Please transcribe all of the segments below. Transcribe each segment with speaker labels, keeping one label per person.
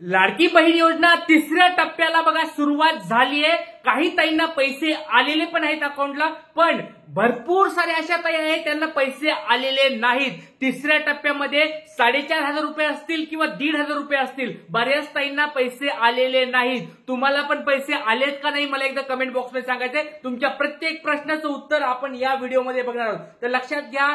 Speaker 1: लाडकी बहीण योजना तिसऱ्या टप्प्याला बघा सुरुवात झालीये। काही ताईंना पैसे आलेले पण आहेत अकाउंटला, पण भरपूर सारे अशा ताई आहेत त्यांना पैसे आलेले नाहीत। तिसऱ्या टप्प्यामध्ये 4,500 रुपये असतील किंवा 1,500 रुपये असतील, बऱ्याच ताईंना पैसे आलेले नाहीत। तुम्हाला पण पैसे आलेत का नाही मला एकदा कमेंट बॉक्समध्ये सांगायचंय। तुमच्या प्रत्येक प्रश्नाचं उत्तर आपण या व्हिडिओमध्ये बघणार आहोत। तर लक्षात घ्या,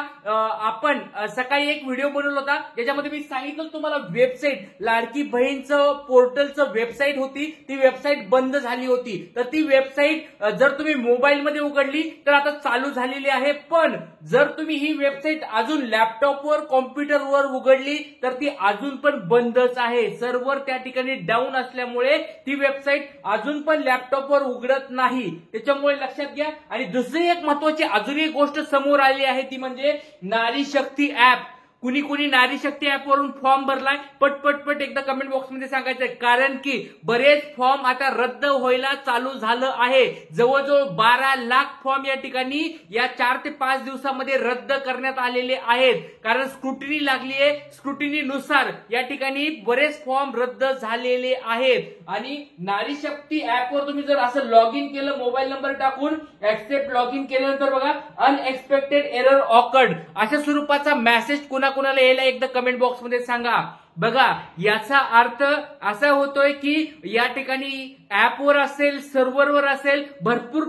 Speaker 1: आपण सकाळी एक व्हिडिओ बनवला होता ज्याच्यामध्ये मी सांगितलं तुम्हाला वेबसाईट लाडकी बहीणचं पोर्टलचं वेबसाईट होती, ती वेबसाईट बंद झाली होती। तर ती वेबसाईट जर तुम्ही मोबाईलमध्ये उघडली तर आता चालू झालेली आहे, पण जर तुम्ही ही वेबसाईट अजून लॅपटॉपवर कॉम्प्युटरवर उघडली तर ती अजून पण बंदच आहे। सर्व्हर त्या ठिकाणी डाऊन असल्यामुळे ती वेबसाईट अजून पण लॅपटॉपवर उघडत नाही, त्याच्यामुळे लक्षात घ्या। आणि दुसरी एक महत्त्वाची अजून एक गोष्ट समोर आली आहे ती म्हणजे नारी शक्ती ऍप। कुणी कुणी नारी शक्ती ऍप वरून फॉर्म भरलाय पट एकदा कमेंट बॉक्स मध्ये सांगायचंय, कारण की बरेच फॉर्म आता रद्द व्हायला चालू झालं आहे। जवळजवळ 12 लाख फॉर्म या ठिकाणी या 4 ते 5 दिवसामध्ये रद्द करण्यात आलेले आहेत, कारण स्क्रुटिनी लागलीये। स्क्रुटिनीनुसार या ठिकाणी बरेच फॉर्म रद्द झालेले आहेत। आणि नारी शक्ती ऍप वर तुम्ही जर असं लॉग इन केलं मोबाईल नंबर टाकून ऍक्सेप्ट लॉग इन केल्यानंतर बघा अनएक्सपेक्टेड एरर ऑकर्ड अशा स्वरूपाचा मेसेज कोणाला यायला एकदा कमेंट बॉक्स मध्ये सांगा। बघा याचा अर्थ असा होतोय की या ठिकाणी ऍपवर असेल सर्व्हरवर असेल भरपूर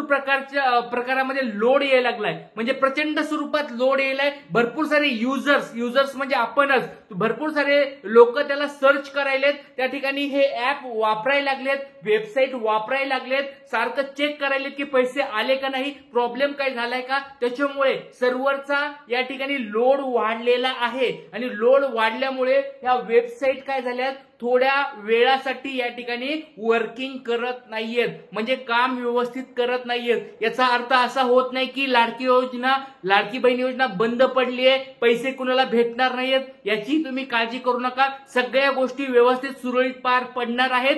Speaker 1: प्रकारामध्ये लोड यायला लागलाय, म्हणजे प्रचंड स्वरूपात लोड यायलाय। भरपूर सारे युजर्स म्हणजे आपणच, भरपूर सारे लोक त्याला सर्च करायलेत, त्या ठिकाणी हे ऍप वापरायला लागलेत, वेबसाईट वापरायला लागलेत, सारखं चेक करायलेत की पैसे आले का नाही, प्रॉब्लेम काय झालाय का। त्याच्यामुळे सर्व्हरचा या ठिकाणी लोड वाढलेला आहे आणि लोड वाढल्यामुळे ह्या वेबसाईट काय झाल्यात थोड्या वेळासाठी या ठिकाणी वर्किंग करत नाहीयेत, म्हणजे काम व्यवस्थित करत नाहीयेत। याचा अर्थ असा होत नाही की लाडकी बहीण योजना बंद पडली आहे, पैसे कुणाला भेटणार नाहीयेत, याची तुम्ही काळजी करू नका। सगळ्या गोष्टी व्यवस्थित सुरळीत पार पडणार आहेत।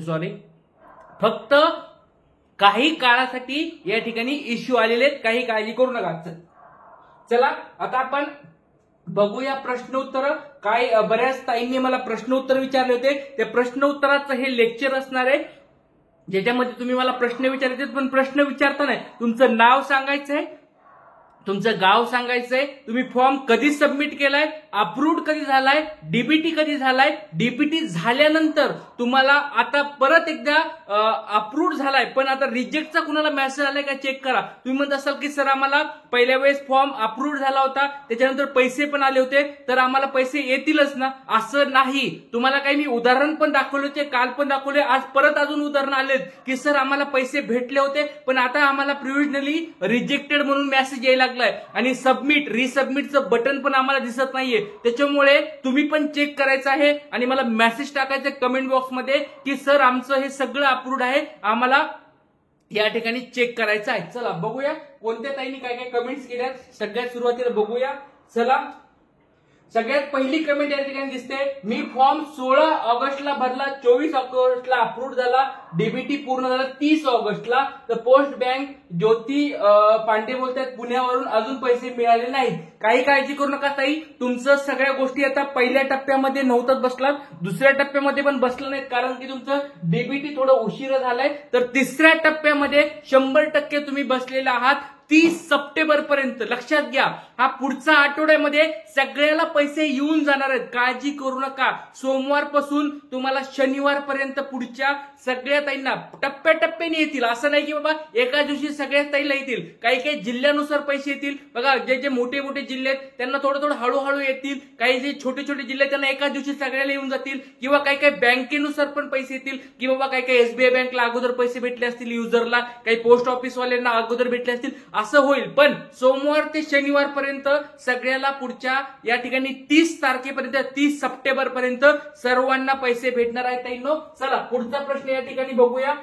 Speaker 1: सॉरी, फक्त काही काळासाठी या ठिकाणी इश्यू आलेले आहेत, काही काळजी करू नका। चला आता आपण बघूया प्रश्न उत्तर। काय बऱ्याच ताईंनी मला प्रश्न उत्तर विचारले होते, ते प्रश्न उत्तराचं हे लेक्चर असणार आहे ज्याच्यामध्ये तुम्ही मला प्रश्न विचारायचे, पण प्रश्न विचारताना तुमचं नाव सांगायचंय, तुमचं गाव सांगायचंय, तुम्ही फॉर्म कधी सबमिट केलाय, अप्रूव्ड कधी झालाय, डीबीटी कधी झालाय, डीबीटी झाल्यानंतर तुम्हाला आता परत एकदा अप्रूव्ड झालाय पण आता रिजेक्टचा कुणाला मेसेज आलाय का चेक करा। तुम्ही म्हणत असाल की सर आम्हाला पहिल्या वेळेस फॉर्म अप्रूव्ड झाला होता त्याच्यानंतर पैसे पण आले होते तर आम्हाला पैसे येतीलच ना, असं नाही। तुम्हाला काही मी उदाहरण पण दाखवले होते, काल पण दाखवले, आज परत अजून उदाहरण आलेत की सर आम्हाला पैसे भेटले होते पण आता आम्हाला प्रिव्हिजनली रिजेक्टेड म्हणून मेसेज यायला लागलाय आणि रिसबमिटचं बटन पण आम्हाला दिसत नाहीये। त्याच्यामुळे तुम्ही पण चेक करायचं आहे आणि मला मेसेज टाकायचं कमेंट बॉक्स मध्ये की सर आमचं हे सगळं अप्रूव्ड आहे, आम्हाला या ठिकाणी चेक करायचं आहे। चला बघूया कोणत्या ताईंनी काय काय कमेंट्स केल्यात, सगळ्यात सुरुवातीला बघूया। चला सगळ्यात पहिली कमेंट या ठिकाणी दिसते, मी फॉर्म 16 ऑगस्टला भरला, 24 ऑगस्टला अप्रूव्ड झाला, डीबीटी पूर्ण झाला 30 ऑगस्टला। तर पोस्ट बँक ज्योती पांडे बोलतात पुण्यावरून, अजून पैसे मिळाले नाहीत। काही काळजी करू नका ताई, तुमचं सगळ्या गोष्टी आता पहिल्या टप्प्यामध्ये नव्हतं बसलात, दुसऱ्या टप्प्यामध्ये पण बसलं नाहीत, कारण की तुमचं डीबीटी थोडं उशिरा झालाय। तर तिसऱ्या टप्प्यामध्ये 100% तुम्ही बसलेला आहात 30 सप्टेंबर पर्यंत। लक्षात घ्या, हा पुढच्या आठवड्यामध्ये सगळ्याला पैसे येऊन जाणार आहेत, काळजी करू नका। सोमवारपासून तुम्हाला शनिवारपर्यंत पुढच्या सगळ्या ताईंना टप्प्याटप्प्याने येतील, असं नाही की बाबा एका दिवशी सगळ्याच ताईला येतील। काही जिल्ह्यानुसार पैसे येतील, बघा जे मोठे मोठे जिल्हे आहेत त्यांना थोडं हळूहळू येतील, काही जे छोटे छोटे जिल्हे त्यांना एका दिवशी सगळ्याला येऊन जातील, किंवा काही बँकेनुसार पण पैसे येतील, की बाबा काही एसबीआय बँकला अगोदर पैसे भेटले असतील युजरला, काही पोस्ट ऑफिस वाल्यांना अगोदर भेटले असतील, असं होईल। पण सोमवार ते शनिवार पर्यंत सगळ्याला पुढच्या या ठिकाणी 30 तारखेपर्यंत 30 सप्टेंबर पर्यंत सर्वांना पैसे भेटणार आहेत ताईंनो। चला पुढचा प्रश्न या ठिकाणी बघूया।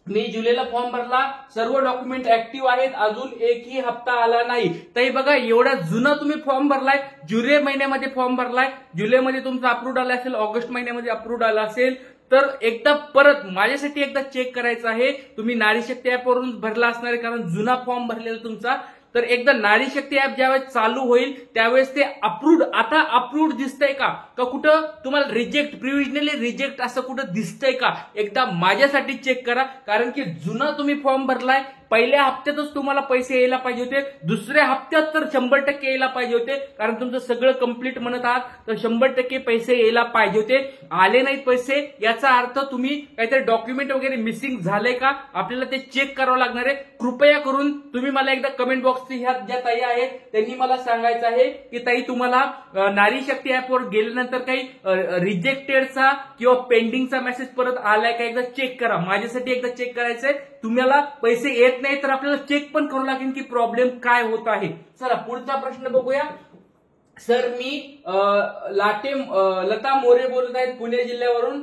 Speaker 1: मी जुलैला फॉर्म भरला, सर्व डॉक्युमेंट ऍक्टिव्ह आहेत, अजून एकही हप्ता आला नाही। ताई बघा एवढा जुना तुम्ही फॉर्म भरलाय, जुलै महिन्यामध्ये फॉर्म भरलाय, जुलैमध्ये तुमचा अप्रूव्ड आला असेल, ऑगस्ट महिन्यामध्ये अप्रूव्ड आला असेल, तर एकदा परत माझ्यासाठी एकदा चेक करायचं आहे। तुम्ही नारी शक्ती ऍप वरून भरला असणार आहे, कारण जुना फॉर्म भरलेला तुमचा तर एकदा नारी शक्ती ऍप ज्यावेळेस चालू होईल त्यावेळेस ते अप्रूव्ड, आता अप्रूव्ड दिसतंय का कुठं तुम्हाला रिजेक्ट, प्रिव्हिजनली रिजेक्ट असं कुठं दिसतंय का एकदा माझ्यासाठी चेक करा. कारण की जुना तुम्ही फॉर्म भरलाय, पहिल्या हप्त्यातच तुम्हाला पैसे यायला पाहिजे होते, दुसऱ्या हप्त्यात तर 100% यायला पाहिजे होते, कारण तुमचं सगळं कंप्लीट म्हणत आहात तर 100% पैसे यायला पाहिजे होते. आले नाहीत पैसे याचा अर्थ तुम्ही काहीतरी डॉक्युमेंट वगैरे मिसिंग झालंय का आपल्याला ते चेक करावं लागणार आहे. कृपया करून तुम्ही मला एकदा कमेंट बॉक्सची ह्या ज्या ताई आहेत त्यांनी मला सांगायचं आहे की ताई तुम्हाला नारी शक्ती ऍपवर गेल्यानंतर काही रिजेक्टेडचा किंवा पेंडिंगचा मेसेज परत आलाय का एकदा चेक करा. माझ्यासाठी एकदा चेक करायचंय. तुम्हाला पैसे येत नाही तर आपल्याला चेक पण करावं लागेल की प्रॉब्लेम काय होत आहे. चला पुढचा प्रश्न बघूया. सर मी लता मोरे बोलत आहेत पुणे जिल्ह्यावरून.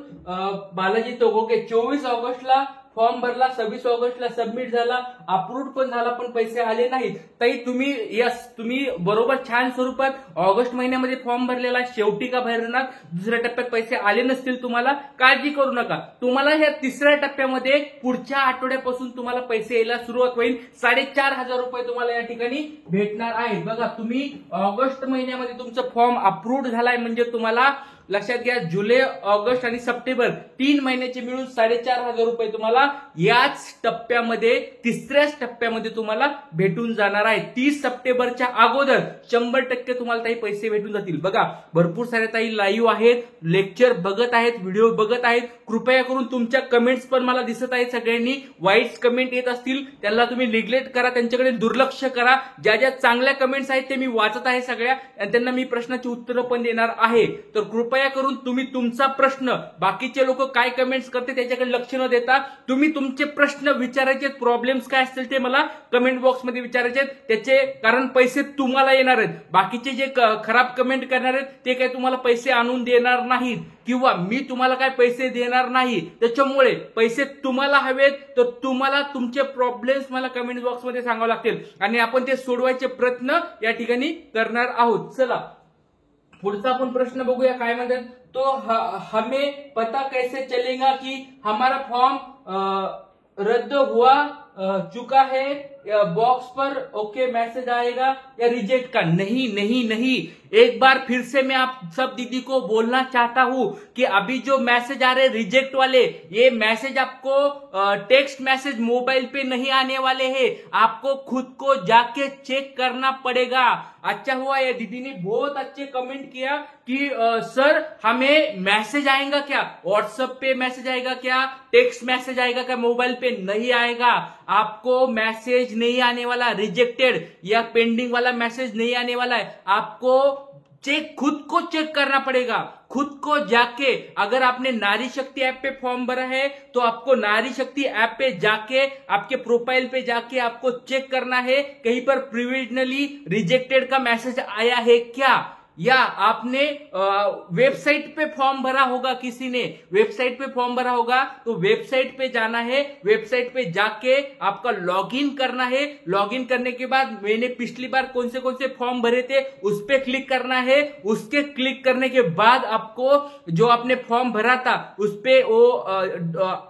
Speaker 1: बालाजी तोगोके 24 ऑगस्टला फॉर्म भरला, 26 ऑगस्टला सबमिट झाला, अप्रूव्ड पण झाला पण पैसे आले नाहीत. ताई तुम्ही बरोबर छान स्वरूपात ऑगस्ट महिन्यामध्ये फॉर्म भरलेला, शेवटी का भरणार, दुसऱ्या टप्प्यात पैसे आले नसतील तुम्हाला, काळजी करू नका. तुम्हाला ह्या तिसऱ्या टप्प्यामध्ये पुढच्या आठवड्यापासून तुम्हाला पैसे यायला सुरुवात होईल. 4,500 रुपये तुम्हाला या ठिकाणी भेटणार आहेत. बघा तुम्ही ऑगस्ट महिन्यामध्ये तुमचा फॉर्म अप्रूव्ड झालाय म्हणजे तुम्हाला लक्षात घ्या जुलै, ऑगस्ट आणि सप्टेंबर 3 महिन्याचे मिळून 4,500 रुपये तुम्हाला याच टप्प्यामध्ये, तिसऱ्याच टप्प्यामध्ये तुम्हाला भेटून जाणार आहे. 30 सप्टेंबरच्या अगोदर 100% तुम्हाला काही पैसे भेटून जातील. बघा भरपूर सारे ताई लाईव्ह आहेत, लेक्चर बघत आहेत, व्हिडिओ बघत आहेत. कृपया करून तुमच्या कमेंट्स पण मला दिसत आहेत, सगळ्यांनी वाईट कमेंट येत असतील त्यांना तुम्ही निग्लेक्ट करा, त्यांच्याकडे दुर्लक्ष करा. ज्या ज्या चांगल्या कमेंट्स आहेत ते मी वाचत आहे सगळ्या आणि त्यांना मी प्रश्नाची उत्तरं पण देणार आहे. तर कृपया करून तुम्ही तुमचा प्रश्न, बाकीचे लोक काय कमेंट्स करते त्याच्याकडे लक्ष न देता तुम्ही तुमचे प्रश्न विचारायचे, प्रॉब्लेम्स काय असतील ते मला कमेंट बॉक्समध्ये विचारायचे. त्याचे कारण पैसे तुम्हाला येणार आहेत. बाकीचे जे खराब कमेंट करणार आहेत ते काय तुम्हाला पैसे आणून देणार नाहीत किंवा मी तुम्हाला काय पैसे देणार नाही. त्याच्यामुळे पैसे तुम्हाला हवेत तर तुम्हाला तुमचे प्रॉब्लेम्स मला कमेंट बॉक्समध्ये सांगावे लागतील आणि आपण ते सोडवायचे प्रयत्न या ठिकाणी करणार आहोत. चला पुढचा आपण प्रश्न बघूया काय म्हणतात. तो हमें पता कैसे चलेगा कि हमारा फॉर्म रद्द हुआ चुका है, बॉक्स पर ओके मैसेज आएगा या रिजेक्ट का? नहीं नहीं नहीं, एक बार फिर से मैं आप सब दीदी को बोलना चाहता हूं कि अभी जो मैसेज आ रहे रिजेक्ट वाले, ये मैसेज आपको टेक्स्ट मैसेज मोबाइल पे नहीं आने वाले हैं, आपको खुद को जाके चेक करना पड़ेगा. अच्छा हुआ ये दीदी ने बहुत अच्छे कमेंट किया कि सर हमें मैसेज आएगा क्या, व्हाट्सएप पे मैसेज आएगा क्या, टेक्स्ट मैसेज आएगा क्या, मोबाइल पे नहीं आएगा. आपको मैसेज नहीं आने वाला, रिजेक्टेड या पेंडिंग वाला मैसेज नहीं आने वाला है. आपको खुद को चेक करना पड़ेगा, खुद को जाके. अगर आपने नारी शक्ति ऐप पे फॉर्म भरा है तो आपको नारी शक्ति ऐप पे जाके, आपके प्रोफाइल पे जाके आपको चेक करना है कहीं पर प्रोविजनली रिजेक्टेड का मैसेज आया है क्या, या आपने वेबसाइट पे फॉर्म भरा होगा, किसी ने वेबसाइट पे फॉर्म भरा होगा तो वेबसाइट पे जाना है, वेबसाइट पे जाके आपका लॉगिन करना है. लॉगिन करने के बाद मैंने पिछली बार कौन से फॉर्म भरे थे उस पे क्लिक करना है. उसके क्लिक करने के बाद आपको जो आपने फॉर्म भरा था उस पे वो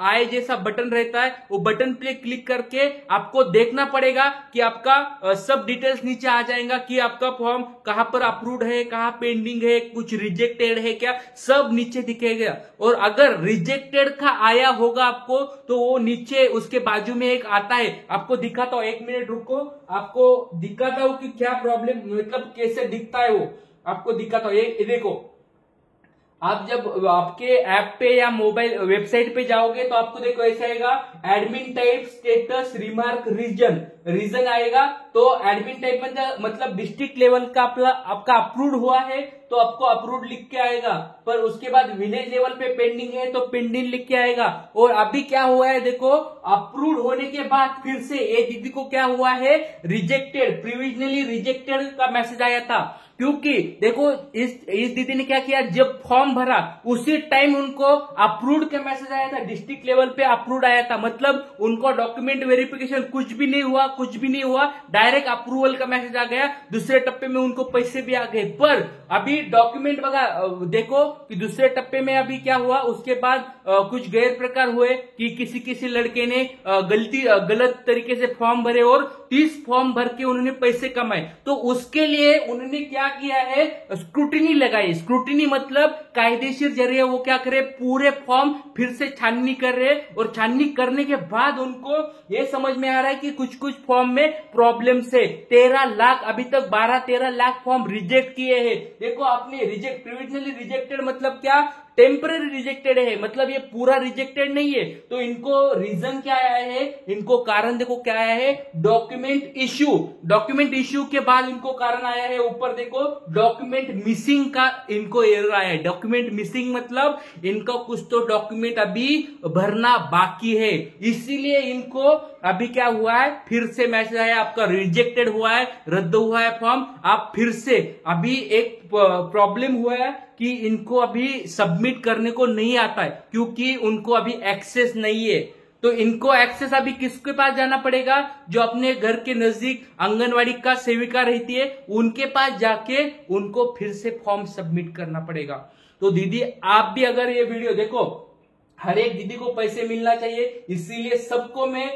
Speaker 1: आई जैसा बटन रहता है, वो बटन पे क्लिक करके आपको देखना पड़ेगा कि आपका सब डिटेल्स नीचे आ जाएगा कि आपका फॉर्म कहां पर अप्रूव्ड है, कहां पेंडिंग है, कुछ रिजेक्टेड है क्या, सब नीचे दिखेगा. और अगर रिजेक्टेड का आया होगा आपको तो वो नीचे उसके बाजू में एक आता है, आपको दिखाता हूं, 1 मिनट रुको, आपको दिखाता हूं कि क्या प्रॉब्लम, मतलब कैसे दिखता है वो आपको दिखाता हूं. ये देखो, आप जब आपके ऐप पे या मोबाइल वेबसाइट पे जाओगे तो आपको देखो ऐसा आएगा, admin type status remark reason आएगा. तो एडमिन टाइप मतलब डिस्ट्रिक्ट लेवल का आपका अप्रूव्ड हुआ है तो आपको अप्रूव्ड लिख के आएगा, पर उसके बाद विलेज लेवल पे पेंडिंग है तो पेंडिंग लिख के आएगा. और अभी क्या हुआ है देखो, अप्रूव्ड होने के बाद फिर से ये दीदी को क्या हुआ है, रिजेक्टेड, प्रोविजनली रिजेक्टेड का मैसेज आया था. क्योंकि देखो इस दीदी ने क्या किया, जब फॉर्म भरा उसी टाइम उनको अप्रूव्ड का मैसेज आया था, डिस्ट्रिक्ट लेवल पे अप्रूव्ड आया था, मतलब उनको डॉक्यूमेंट वेरिफिकेशन कुछ भी नहीं हुआ, डायरेक्ट अप्रूवल का मैसेज आ गया, दूसरे टप्पे में उनको पैसे भी आ गए। पर अभी डॉक्यूमेंट बघा, देखो कि दूसरे टप्पे में अभी क्या हुआ, उसके बाद कुछ गैर प्रकार हुए कि किसी लड़के ने गलत तरीके से फॉर्म भरे और 30 फॉर्म भर के उन्होंने पैसे कमाए। तो उसके लिए उन्होंने क्या किया है, स्क्रूटिनी लगाई। स्क्रूटिनी मतलब कायदेशीर जरिए वो क्या करे, पूरे फॉर्म फिर से छाननी कर रहे, और छाननी करने के बाद उनको ये समझ में आ रहा है कि कुछ फॉर्म में प्रॉब्लम से 13 लाख, अभी तक 12-13 लाख फॉर्म रिजेक्ट किए हैं। देखो आपने प्रोविजनली रिजेक्टेड मतलब क्या, टेम्पररी रिजेक्टेड है, मतलब ये पूरा रिजेक्टेड नहीं है। तो इनको रीजन क्या आया है, इनको कारण देखो क्या आया है, डॉक्यूमेंट इश्यू के बाद इनको कारण आया है, ऊपर देखो डॉक्यूमेंट मिसिंग का इनको एरर आया है। डॉक्यूमेंट मिसिंग मतलब इनका कुछ तो डॉक्यूमेंट अभी भरना बाकी है, इसीलिए इनको अभी क्या हुआ है, फिर से मैसेज आया, आपका रिजेक्टेड हुआ है, रद्द हुआ है फॉर्म। आप फिर से अभी एक प्रॉब्लम हुआ है कि इनको अभी सबमिट करने को नहीं आता है, क्योंकि उनको अभी एक्सेस नहीं है। तो इनको एक्सेस अभी किसके पास जाना पड़ेगा, जो अपने घर के नजदीक आंगनवाड़ी का सेविका रहती है, उनके पास जाके उनको फिर से फॉर्म सबमिट करना पड़ेगा। तो दीदी आप भी अगर ये वीडियो देखो, हर एक दीदी को पैसे मिलना चाहिए, इसीलिए सबको मैं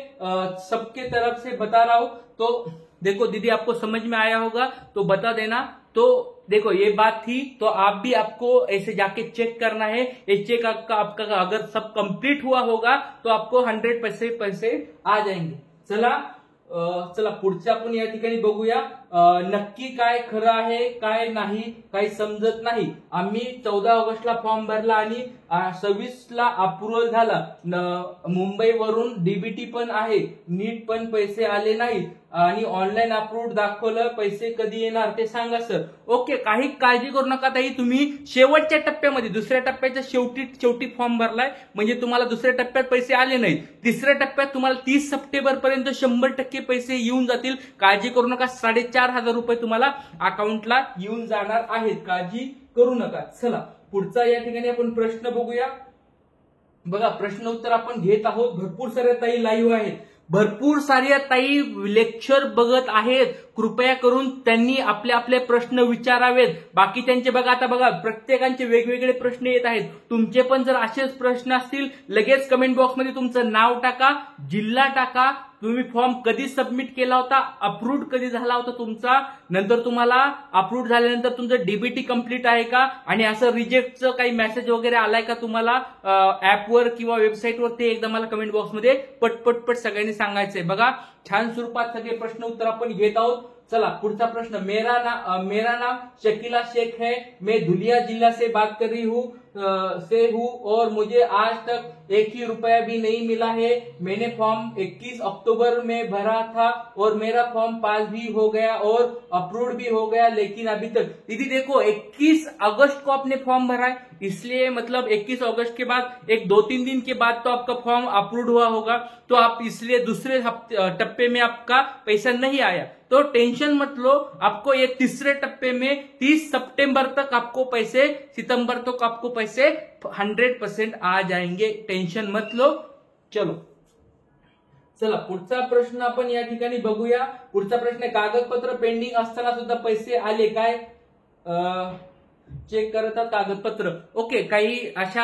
Speaker 1: सबके तरफ से बता रहा हूं। तो देखो दीदी आपको समझ में आया होगा तो बता देना। तो देखो ये बात थी, तो आप भी आपको ऐसे जाके चेक करना है। ये चेक आपका अगर सब कंप्लीट हुआ होगा तो आपको 100% पैसे आ जाएंगे। चला पुढचं आपण या ठिकाणी बघूया, नक्की काय खरं आहे काय नाही काही समजत नाही। आम्ही 14 ऑगस्टला फॉर्म भरला आणि 26ला अप्रुव्हल झाला, मुंबईवरून डीबीटी पण आहे, नीट पण पैसे आले नाहीत आणि ऑनलाईन अप्रूव्ड दाखवलं, पैसे कधी येणार ते सांगा सर। ओके, काही काळजी करू नका ताई, तुम्ही शेवटच्या टप्प्यामध्ये दुसऱ्या टप्प्याच्या शेवटी फॉर्म भरलाय, म्हणजे तुम्हाला दुसऱ्या टप्प्यात पैसे आले नाहीत, तिसऱ्या टप्प्यात तुम्हाला 30 सप्टेंबर पर्यंत 100% पैसे येऊन जातील, काळजी करू नका। 4,500 रुपये तुम्हाला अकाउंटला येऊन जाणार आहेत, काळजी करू नका। चला पुढचा या ठिकाणी आपण प्रश्न बघूया। बघा प्रश्न उत्तर आपण घेत आहोत, भरपूर साऱ्या ताई लाईव्ह आहेत, भरपूर साऱ्या ताई लेक्चर बघत आहेत, कृपया करून त्यांनी आपले आपले प्रश्न विचारावेत। बाकी त्यांचे बघा, आता बघा प्रत्येकांचे वेगवेगळे प्रश्न येत आहेत, तुमचे पण जर असेच प्रश्न असतील लगेच कमेंट बॉक्समध्ये तुमचं नाव टाका, जिल्हा टाका, तुम्ही फॉर्म कधी सबमिट केला होता, अप्रूव्ड कधी झाला होता तुमचा, नंतर तुम्हाला अप्रूव्ड झाल्यानंतर तुमचं डीबीटी कंप्लीट आहे का, आणि असं रिजेक्टचं काही मेसेज वगैरे आलाय का तुम्हाला ऍपवर किंवा वेबसाईटवर, ते एकदा मला कमेंट बॉक्समध्ये पटपट सगळ्यांनी सांगायचंय। बघा छान स्वरूपात सगळे प्रश्न उत्तर आपण घेत आहोत। चला पुढचा प्रश्न, मेरा नाम शकीला शेख है, मैं धुलिया जिला से बात कर रही हूँ और मुझे आज तक 1 ही रुपया भी नहीं मिला है। मैंने फॉर्म 21 अक्टूबर में भरा था और मेरा फॉर्म पास भी हो गया और अप्रूव्ड भी हो गया, लेकिन अभी तक। दीदी देखो 21 अगस्त को आपने फॉर्म भरा है, इसलिए मतलब 21 अगस्त के बाद एक 2-3 दिन के बाद तो आपका फॉर्म अप्रूव्ड हुआ होगा, तो आप इसलिए दूसरे टप्पे में आपका पैसा नहीं आया, तो टेंशन मत लो। आपको ये तीसरे टप्पे में 30 सितंबर तक आपको पैसे, सितंबर तक आपको पैसे 100% आ जाएंगे, टेंशन मत लो। चला पुढचा प्रश्न आपण या ठिकाणी बघूया। पुढचा प्रश्न, कागदपत्र पेंडिंग असताना सुद्धा पैसे आले काय, चेक करतात कागदपत्र। ओके, काही अशा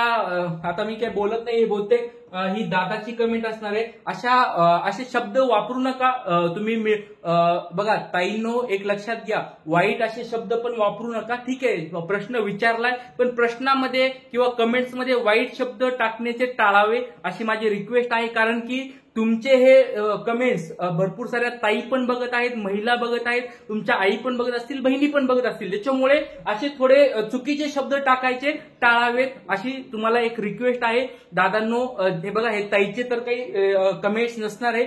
Speaker 1: आता मी काय बोलत नाही, बहुतेक ही दादाची कमेंट असणार आहे। असे शब्द वापरू नका तुम्ही। बघा ताईंनो एक लक्षात घ्या, वाईट असे शब्द पण वापरू नका, ठीक आहे। प्रश्न विचारलाय पण प्रश्नामध्ये किंवा कमेंट्समध्ये वाईट शब्द टाकण्याचे टाळावे अशी माझी रिक्वेस्ट आहे, कारण की तुमचे हे कमेंट्स भरपूर साऱ्या ताई पण बघत आहेत, महिला बघत आहेत, तुमच्या आई पण बघत असतील, बहिणी पण बघत असतील, त्याच्यामुळे असे थोडे चुकीचे शब्द टाकायचे टाळावेत अशी तुम्हाला एक रिक्वेस्ट आहे। दादांनो हे बघा, हे ताईचे तर काही कमेंट्स नसणार आहे,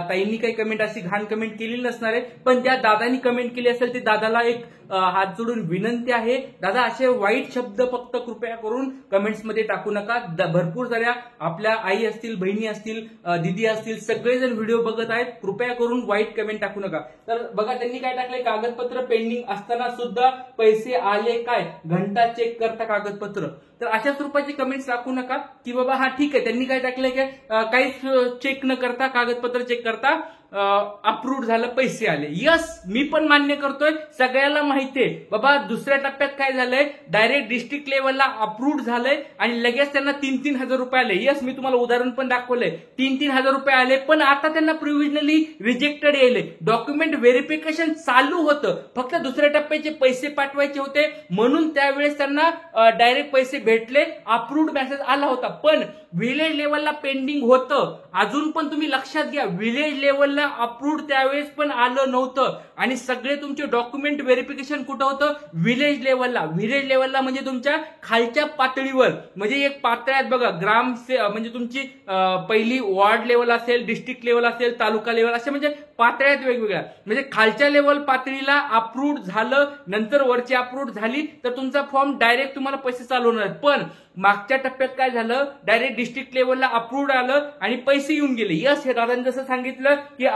Speaker 1: ताईंनी काही कमेंट अशी घाण कमेंट केलेली नसणार आहे, पण त्या दादांनी कमेंट केली असेल ते दादाला एक हात जोडून विनंती आहे, दादा असे वाईट शब्द फक्त कृपया करून कमेंट्समध्ये टाकू नका. भरपूर साऱ्या आपल्या आई असतील, बहिणी असतील, दिदी असतील, सगळेजण व्हिडिओ बघत आहेत. कृपया करून वाईट कमेंट टाकू नका. तर बघा त्यांनी काय टाकलंय, कागदपत्र पेंडिंग असताना सुद्धा पैसे आले काय, घंटा चेक करता कागदपत्र. तर अशा स्वरूपाची कमेंट्स टाकू नका की बाबा हा ठीक आहे, त्यांनी काय टाकलंय की काहीच चेक न करता, कागदपत्र चेक करता अप्रूव्ह झालं, पैसे आले. यस, मी पण मान्य करतोय, सगळ्याला माहितीये बाबा दुसऱ्या टप्प्यात काय झालंय, डायरेक्ट डिस्ट्रिक्ट लेवलला अप्रूव्ह झालंय आणि लगेच त्यांना 3-3 हजार रुपये आले. यस, मी तुम्हाला उदाहरण पण दाखवलंय, 3-3 हजार रुपये आले, पण आता त्यांना प्रोव्हिजनली रिजेक्टेड येईल. डॉक्युमेंट व्हेरिफिकेशन चालू होतं, फक्त दुसऱ्या टप्प्याचे पैसे पाठवायचे होते म्हणून त्यावेळेस त्यांना डायरेक्ट पैसे भेटले, अप्रूव्ड मेसेज आला होता. पण विलेज लेवलला पेंडिंग होतं. अजून पण तुम्ही लक्षात घ्या, विलेज लेवलला अप्रूव्ड त्यावेळेस पण आलं नव्हतं आणि सगळे तुमचे डॉक्युमेंट व्हेरिफिकेशन कुठं होतं, विलेज लेवलला. विलेज लेवलला म्हणजे तुमच्या खालच्या पातळीवर, म्हणजे एक पातळ्यात बघा, ग्राम म्हणजे तुमची पहिली वॉर्ड लेवल असेल, डिस्ट्रिक्ट लेवल असेल, तालुका लेवल, असे म्हणजे पातळ्यात वेगवेगळ्या. म्हणजे खालच्या लेवल पातळीला अप्रूव्ड झालं, नंतर वरची अप्रूव्ड झाली तर तुमचा फॉर्म डायरेक्ट तुम्हाला पैसे चालू होणार. पण मागच्या टप्प्यात काय झालं, डायरेक्ट डिस्ट्रिक्ट लेवलला अप्रूव्ड आलं आणि पैसे येऊन गेले. यस, हे दादांनी जसं सांगितलं की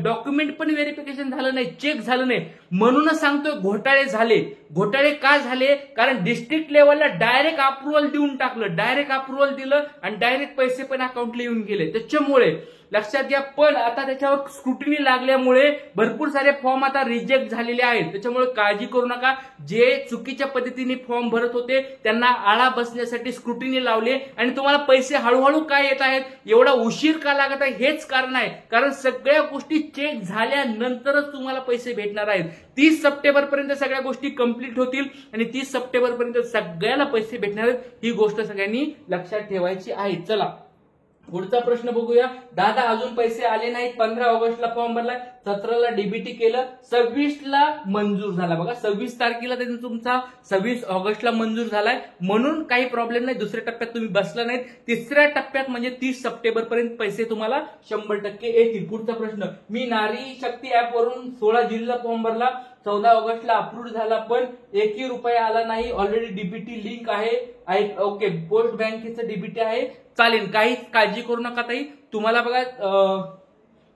Speaker 1: डॉक्युमेंट पण व्हेरिफिकेशन झालं नाही, चेक झालं नाही, म्हणूनच सांगतोय घोटाळे झाले. घोटाळे का झाले, कारण डिस्ट्रिक्ट लेवलला डायरेक्ट अप्रुव्हल देऊन टाकलं, डायरेक्ट अप्रुव्हल दिलं आणि डायरेक्ट पैसे पण अकाउंटला येऊन गेले. त्याच्यामुळे लक्षात घ्या. पण आता त्याच्यावर स्क्रुटिनी लागल्यामुळे भरपूर सारे फॉर्म आता रिजेक्ट झालेले आहेत. त्याच्यामुळे काळजी करू नका. जे चुकीच्या पद्धतीने फॉर्म भरत होते त्यांना आळा बसण्यासाठी स्क्रुटिनी लावले आणि तुम्हाला पैसे हळूहळू काय येत आहेत, एवढा उशीर का लागत आहे, हेच कारण आहे. कारण सगळ्या गोष्टी चेक झाल्यानंतरच तुम्हाला पैसे भेटणार आहेत. 30 सप्टेंबर पर्यंत सगळ्या गोष्टी कंप्लीट होतील आणि 30 सप्टेंबर पर्यंत सगळ्याला पैसे भेटणार आहेत. ही गोष्ट सगळ्यांनी लक्षात ठेवायची आहे. चला पुढचा प्रश्न बघूया. दादा अजून पैसे आले नाहीत, 15 ऑगस्टला फॉर्म भरलाय, 17ला डीबीटी केलं, 26ला मंजूर झाला. बघा 26 तारखेला त्यांनी तुमचा 26 ऑगस्टला मंजूर झालाय, म्हणून काही प्रॉब्लेम नाही. दुसऱ्या टप्प्यात तुम्ही बसला नाहीत. तिसऱ्या टप्प्यात म्हणजे 30 सप्टेंबर पर्यंत पैसे तुम्हाला 100% येतील. पुढचा प्रश्न, मी नारी शक्ती ऍप वरून 16 जुलैला फॉर्म भरला, 14 ऑगस्टला अप्रूव्ह झाला, पण 1 रुपया आला नाही. ऑलरेडी डीबीटी लिंक आहे. ओके, पोस्ट बँकेचं डीबीटी आहे, चालेल, काही काळजी करू नका ताई. तुम्हाला बघा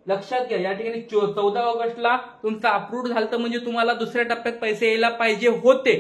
Speaker 1: लक्षात घ्या, या ठिकाणी 14 ऑगस्टला तुमचं अप्रूव्ह झालं म्हणजे तुम्हाला दुसऱ्या टप्प्यात पैसे यायला पाहिजे होते.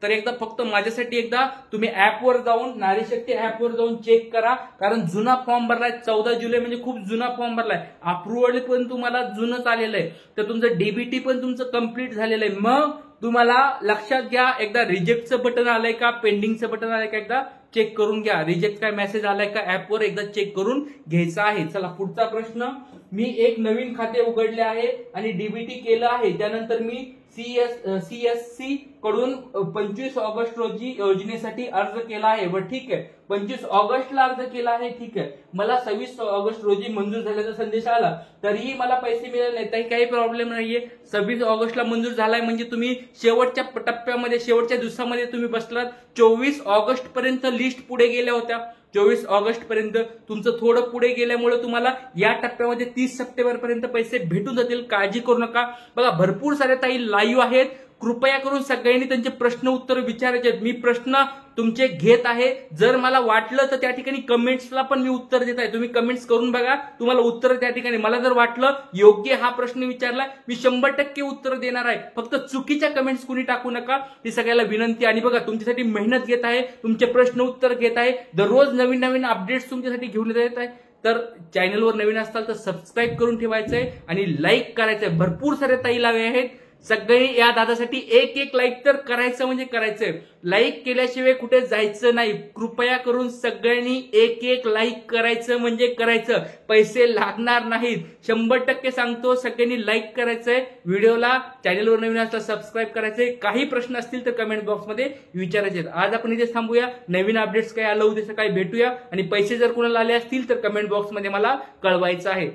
Speaker 1: तर एकदा फक्त माझ्यासाठी एकदा तुम्ही ऍपवर जाऊन, नारी शक्ती ऍपवर जाऊन चेक करा, कारण जुना फॉर्म भरलाय. 14 जुलै म्हणजे खूप जुना फॉर्म भरलाय. अप्रुव्हल पण तुम्हाला जुनच आलेलं आहे, तर तुमचं डीबीटी पण तुमचं कंप्लीट झालेलं आहे. मग तुम्हाला लक्षात घ्या, एकदा रिजेक्टचं बटन आलंय का, पेंडिंगचं बटन आलंय का, एकदा चेक करून घ्या. रिजेक्ट काय मेसेज आलाय का, ऍपवर एकदा चेक करून घ्यायचा आहे. चला पुढचा प्रश्न, मी एक नवीन खाते उघडले आहे आणि डीबीटी केलं आहे, त्यानंतर मी सीएससी कडून 25 ऑगस्ट रोजी योजनेसाठी अर्ज केला आहे. व ठीक आहे, 25 ऑगस्टला अर्ज केला आहे, ठीक आहे. मला 26 ऑगस्ट रोजी मंजूर झाल्याचा संदेश आला, तरीही मला पैसे मिळाले नाही. त्याही काही प्रॉब्लेम नाहीये. 26 ऑगस्टला मंजूर झालाय म्हणजे तुम्ही शेवटच्या टप्प्यामध्ये, शेवटच्या दिवसामध्ये तुम्ही बसलात. 24 ऑगस्ट पर्यंत लिस्ट पुढे गेल्या होत्या. 24 ऑगस्ट पर्यंत तुमचं थोडं पुढे गेल्यामुळे तुम्हाला या टप्प्यामध्ये 30 सप्टेंबर पर्यंत पैसे भेटून जातील. काळजी करू नका. बघा भरपूर साऱ्या ताई लाईव्ह आहेत. कृपया करून सगळ्यांनी त्यांचे प्रश्न उत्तर विचारायचे आहेत. मी प्रश्न तुमचे घेत आहे. जर मला वाटलं तर त्या ठिकाणी कमेंट्सला पण मी उत्तर देत आहे. तुम्ही कमेंट्स करून बघा, तुम्हाला उत्तर त्या ठिकाणी. मला जर वाटलं योग्य हा प्रश्न विचारला, मी 100% उत्तर देणार आहे. फक्त चुकीच्या कमेंट्स कुणी टाकू नका, ही सगळ्याला विनंती. आणि बघा तुमच्यासाठी मेहनत घेत आहे, तुमचे प्रश्न उत्तर घेत आहे, दररोज नवीन नवीन अपडेट्स तुमच्यासाठी घेऊन येत आहे. तर चॅनलवर नवीन असताल तर सबस्क्राईब करून ठेवायचंय आणि लाईक करायचंय. भरपूर सारे ताई लावे आहेत. सगळ्यांनी या दादासाठी एक लाईक तर करायचं म्हणजे करायचंय. लाईक केल्याशिवाय कुठे जायचं नाही. कृपया करून सगळ्यांनी एक लाईक करायचं म्हणजे करायचं. पैसे लागणार नाहीत. 100% सांगतो. सगळ्यांनी लाईक करायचंय व्हिडिओला. चॅनलवर नवीन असता सबस्क्राईब करायचंय. काही प्रश्न असतील तर कमेंट बॉक्समध्ये विचारायचे. आज आपण इथे थांबूया. नवीन अपडेट्स काय आलं उद्या सकाळी भेटूया. आणि पैसे जर कोणाला आले असतील तर कमेंट बॉक्समध्ये मला कळवायचं आहे.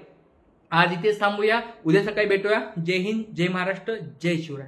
Speaker 1: आज इथेच थांबूया. उद्या सकाळी भेटूया. जय हिंद, जय महाराष्ट्र, जय शिवराय.